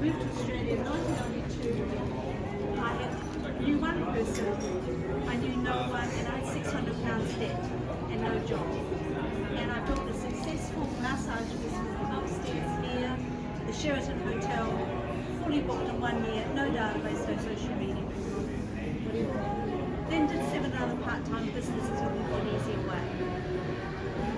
moved to Australia in 1992. I knew one person, I knew no one, and I had £600 debt and no job. And I built a successful massage business upstairs here at the Sheraton Hotel, fully booked in 1 year, no database, no social media. Then did 7 other part-time businesses with an easier way.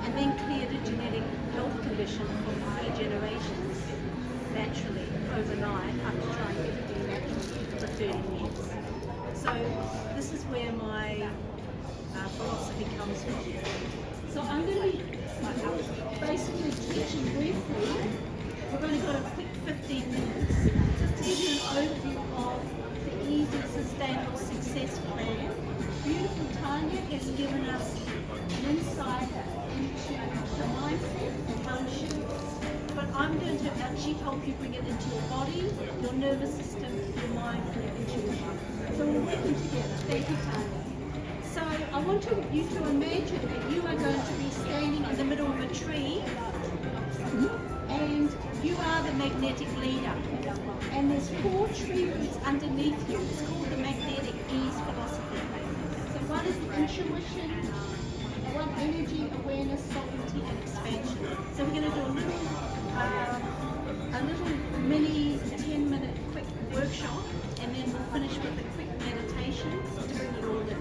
And then cleared a genetic health condition for 3 generations naturally, overnight, after trying everything naturally for 30 years. So this is where my philosophy comes from. So I'm going to be basically teaching briefly. We've only got a quick 15 minutes just to give you an overview of the Easy Sustainable Success Plan. Beautiful Tanya has given us an insight into the mindset and how it should be. But I'm going to actually help you bring it into your body, your nervous system, your mind, and your intuition. So we're working together. Thank you, Tanya. So I want you to imagine that you are going to be standing in the middle of a tree, and you are the magnetic leader. And there's 4 tree roots underneath you. It's called the MagneticEASE philosophy. So one is intuition, one energy, awareness, sovereignty, and expansion. So we're going to do a little mini 10-minute quick workshop, and then we'll finish with a quick meditation to bring it all in.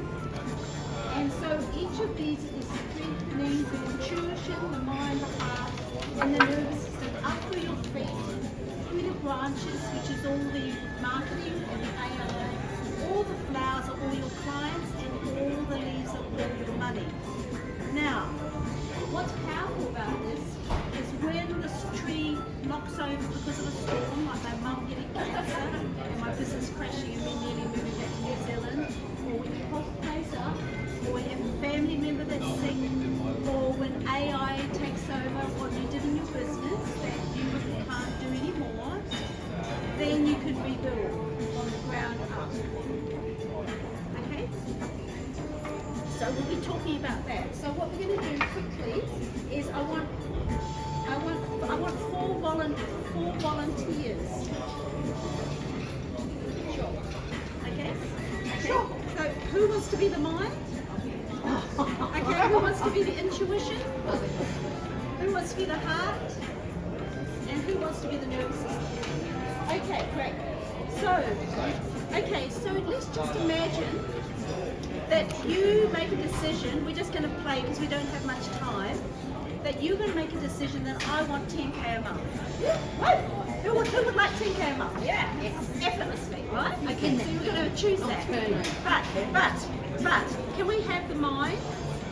And so each of these is strengthening the intuition, the mind, the heart, and the nervous system up through your feet, through the branches, which is all the marketing and the AI, all the flowers are all your clients, and all the leaves are all your money. Now, what's powerful about this is when this tree knocks over because of a storm, like my mum getting cancer and my business crashing and me nearly moving back to New Zealand, or when your health plays up, or when you have a family member that's sick, or when AI takes over what you did in your business that you can't do anymore, then you can rebuild from the ground up. Okay? So we'll be talking about that. So what we're going to do quickly is I want 4 volunteers. Sure. Okay? Sure. So who wants to be the mind? Okay, who wants to be the intuition? Who wants to be the heart? And who wants to be the nervous system? Okay, great. So let's just imagine that you make a decision. We're just going to play because we don't have much time. That you're going to make a decision that I want 10k a month. Who would like 10k a month? Yeah, effortlessly, right? Okay, so you're going to choose that. But can we have the mind?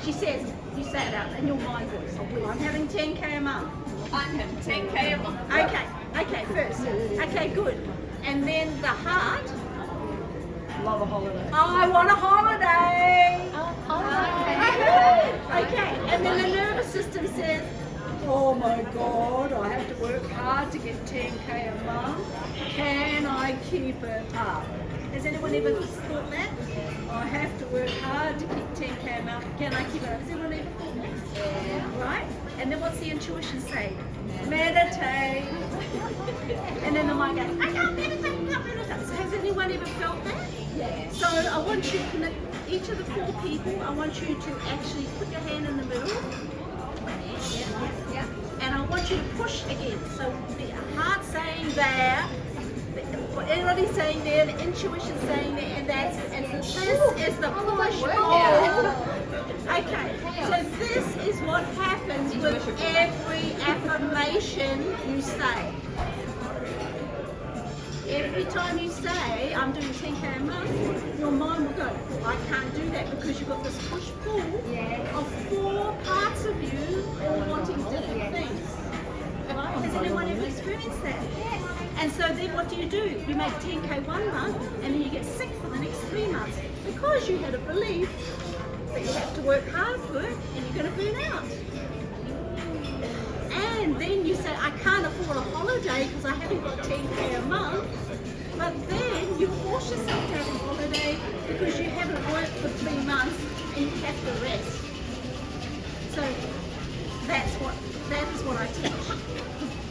She says, you say it out in your mind voice. I'm having 10k a month. I'm having 10k a month. Okay, first. Okay, good. And then the heart. Love a holiday. I want a holiday. Okay, and then the nervous system says, oh my God, I have to work hard to get 10k a month. Can I keep it up? Has anyone ever thought that? I have to work hard to keep 10k a month. Can I keep it up? Has anyone ever thought that? Yeah. Right? And then what's the intuition say? Meditate. And then the mind goes, I can't meditate. So has anyone ever felt that? Yeah. So I want you to connect each of the 4 people. I want you to actually put your hand in the middle. Yeah. And I want you to push again. So the heart saying there, everybody's saying there, the intuition saying there, and this is the push pull. Okay, so this is what happens with every affirmation you say. Every time you say, I'm doing 10k a month, your mind will go, I can't do that, because you've got this push-pull of 4 parts of you all wanting different things. Right? Has anyone ever experienced that? Yes. And so then what do? You make 10k one month, and then you get sick for the next 3 months, because you had a belief that you have to work hard for it, and you're going to burn out. And then you say, I can't afford a holiday because I haven't got 10k a month. But then you force yourself to have a holiday because you haven't worked for 3 months and you have to rest. So that is what I teach.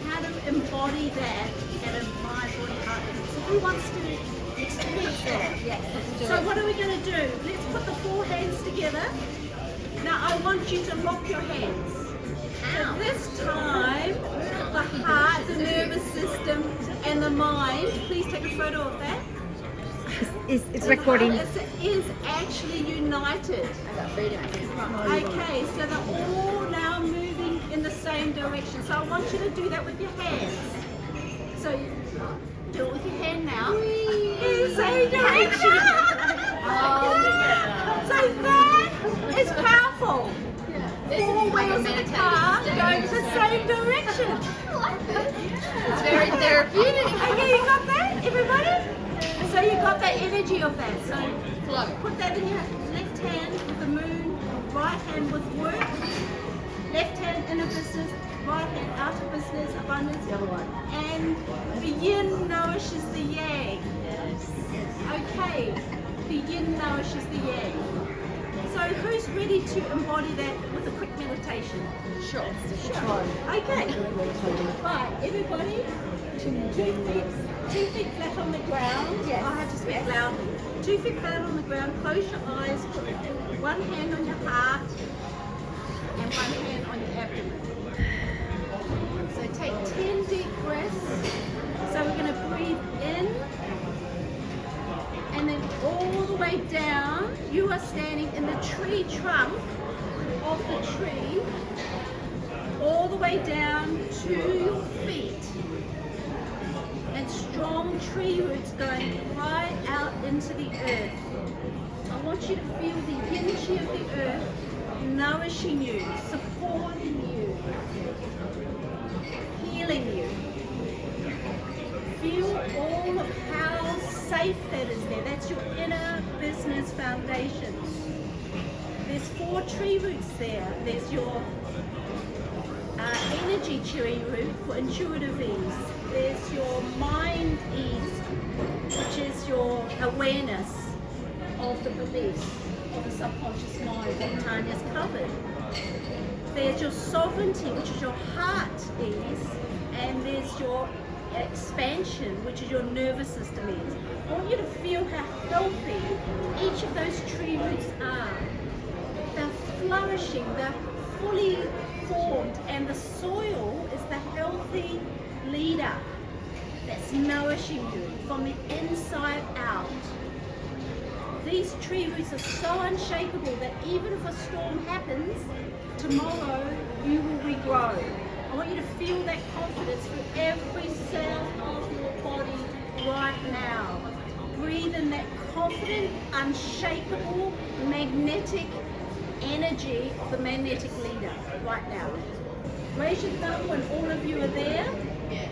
how to embody that at a mind, body, heart level. So who wants to experience that? Yes, let's do So it. what are we going to do? Let's put the 4 hands together. Now I want you to lock your hands. So this time, the heart, the nervous system, and the mind, please take a photo of that. It's recording. Is actually united. Okay, so they're all now moving in the same direction. So I want you to do that with your hands. So do it with your hand now. In the same direction. So that is powerful. 4 wheels of the car going the same direction. It's very therapeutic. Okay, you got that, everybody? So you got that energy of that. So Flow. put that in your left hand with the moon, right hand with work, left hand inner business, right hand outer business, abundance. The other one. And the yin nourishes the yang. Okay, the yin nourishes the yang. So who's ready to embody that with a quick meditation? Sure. Okay. Right, everybody, 2 feet flat on the ground. Yes. I have to speak loudly. 2 feet flat on the ground. Close your eyes. Put one hand on your heart and one hand on your abdomen. So take 10 deep breaths. So we're going to breathe in, and then all the way down. You are standing in the tree trunk of the tree, all the way down to your feet. And strong tree roots going right out into the earth. I want you to feel the energy of the earth nourishing you, supporting you, healing you. Feel all of how safe that is there. That's your inner business foundation. There's 4 tree roots there. There's your energy tree root for intuitive ease. There's your mind ease, which is your awareness of the beliefs of the subconscious mind that Tanya's covered. There's your sovereignty, which is your heart ease, and there's your expansion, which is your nervous system ease. I want you to feel how healthy each of those tree roots are. They're flourishing, they're fully formed, and the soil is the healthy leader that's nourishing you from the inside out. These tree roots are so unshakable that even if a storm happens, tomorrow you will regrow. I want you to feel that confidence through every cell of your body right now. Breathe in that confident, unshakable, magnetic energy of the magnetic leader right now. Raise your thumb when all of you are there. Yes.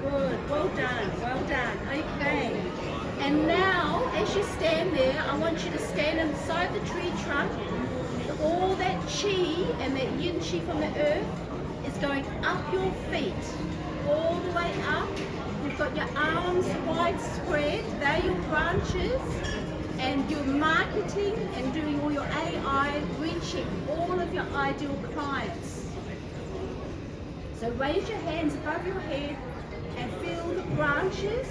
Good, well done, well done. Okay. And now, as you stand there, I want you to stand inside the tree trunk. All that chi and that yin chi from the earth is going up your feet, all the way up. You've got your arms widespread, they're your branches, and you're marketing and doing all your AI, reaching all of your ideal clients. So raise your hands above your head and feel the branches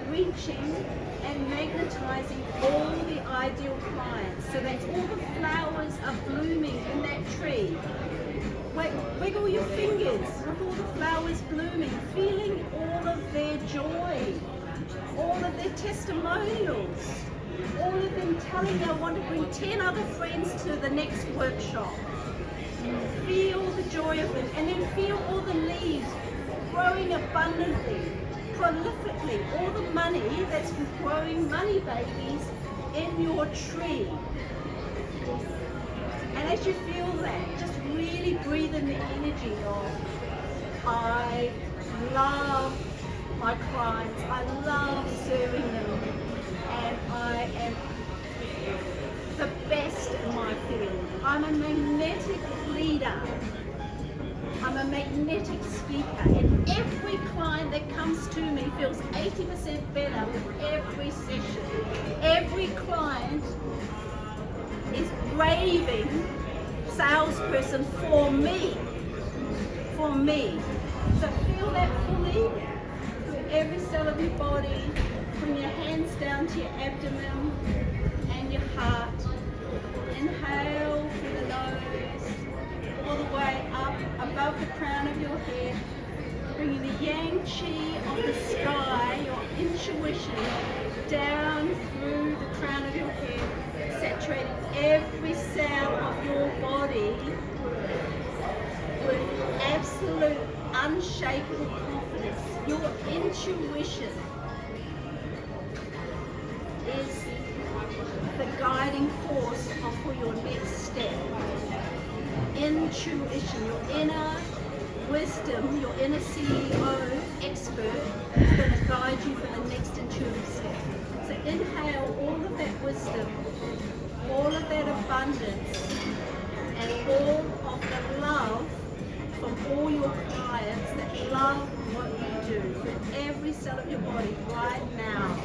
reaching and magnetizing all the ideal clients. So that's all the flowers are blooming in that tree. Wiggle your fingers with all the flowers blooming, feeling all of their joy, all of their testimonials, all of them telling you I want to bring 10 other friends to the next workshop. Feel the joy of them, and then feel all the leaves growing abundantly, prolifically, all the money that's growing money babies in your tree. And as you feel that, just really breathe in the energy of, I love my clients, I love serving them, and I am the best in my field. I'm a magnetic leader. I'm a magnetic speaker, and every client that comes to me feels 80% better with every session. Every client is raving salesperson for me. For me. So feel that fully through every cell of your body. Bring your hands down to your abdomen and your heart. Inhale through the nose, all the way up above the crown of your head. Bringing the yang chi of the sky, your intuition, down through the crown of your head, saturating every cell of your body with absolute, unshakable confidence. Your intuition is the guiding force for your next step. Intuition, your inner wisdom, your inner CEO expert is going to guide you for the next intuitive step. So inhale all of that wisdom, all of that abundance, and all of the love from all your clients that love what you do, for every cell of your body right now.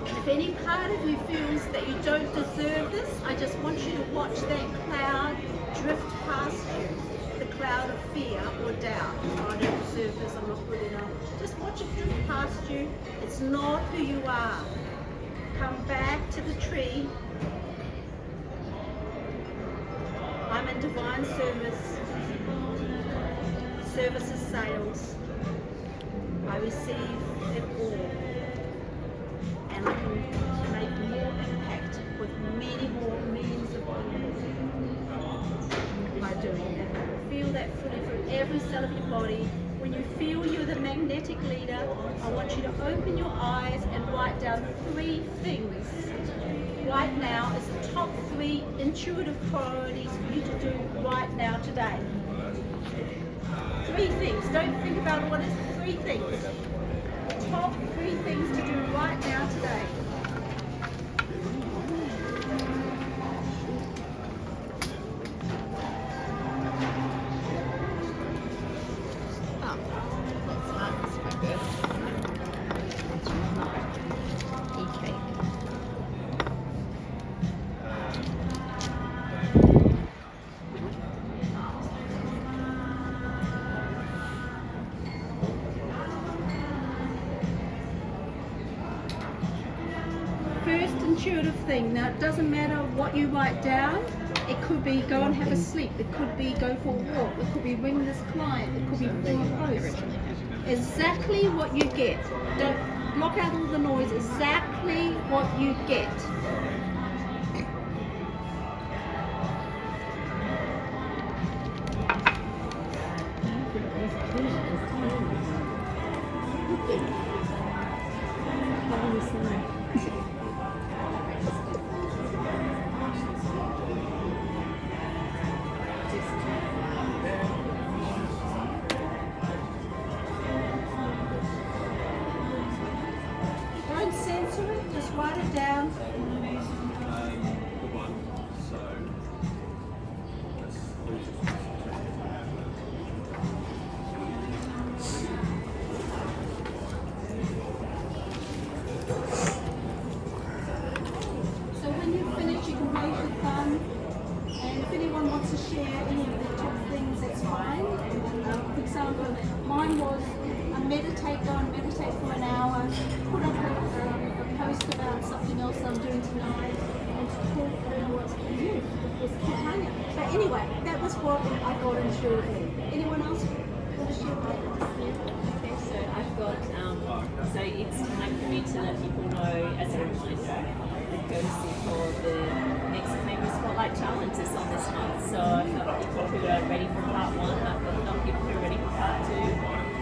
If any part of you feels that you don't deserve this, I just want you to watch that cloud drift past you. The cloud of fear or doubt. Oh, I don't deserve this, I'm not good enough. Just watch it drift past you. It's not who you are. Come back to the tree. I'm in divine service. Service is sales. I receive it all. And I can make more impact with many more means of doing by doing that. Feel that fully through every cell of your body. When you feel you're the magnetic leader, I want you to open your eyes and write down 3 things right now as the top 3 intuitive priorities for you to do right now today. 3 things. Don't think about what is 3 things. Top 3 things to do right now today. First intuitive thing. Now it doesn't matter what you write down. It could be go and have a sleep. It could be go for a walk. It could be ring this client. It could be fill a post. Exactly what you get. Don't block out all the noise. Exactly what you get. Don't censor it, just write it down. So when you finish, you can raise your thumb, and if anyone wants to share any of the top things, that's fine. For example, mine was meditate, go and meditate for an hour, put up a post about something else I'm doing tonight, and to talk through what's for you. Was Tanya. But anyway, that was what I got intuitively. Anyone else want to share that? Okay, so I've got, so it's time for me to let people know, as a reminder, go to see for the next Claimer Spotlight Challenge is on this month. So I've got people who are ready for part 1, I've got people who are ready for part 2,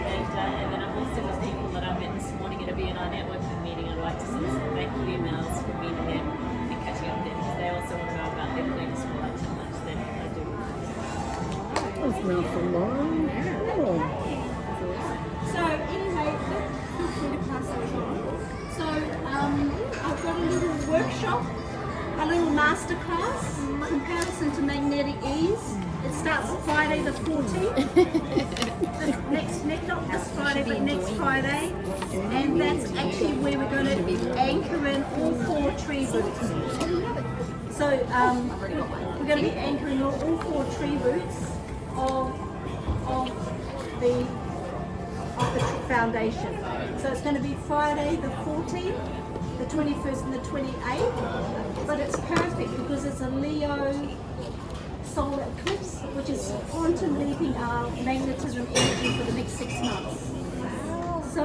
and then I've also got people that I met this morning at a BNI networking meeting. I'd like to send some thank you emails for meeting them and catching up with them, because they also want to know about their Claimer Spotlight Challenge that I do. That's not for long. So anyway, feel free to pass those on. So I've got a little workshop, a little masterclass, comparison to MagneticEASE. It starts Friday the 14th. Not this Friday, but next Friday. And that's actually where we're going to anchor in all 4 tree roots. So we're going to be anchoring all 4 tree roots of the foundation. So it's going to be Friday the 14th, the 21st and the 28th. But it's perfect because it's a Leo solar eclipse, which is quantum leaping our magnetism energy for the next 6 months.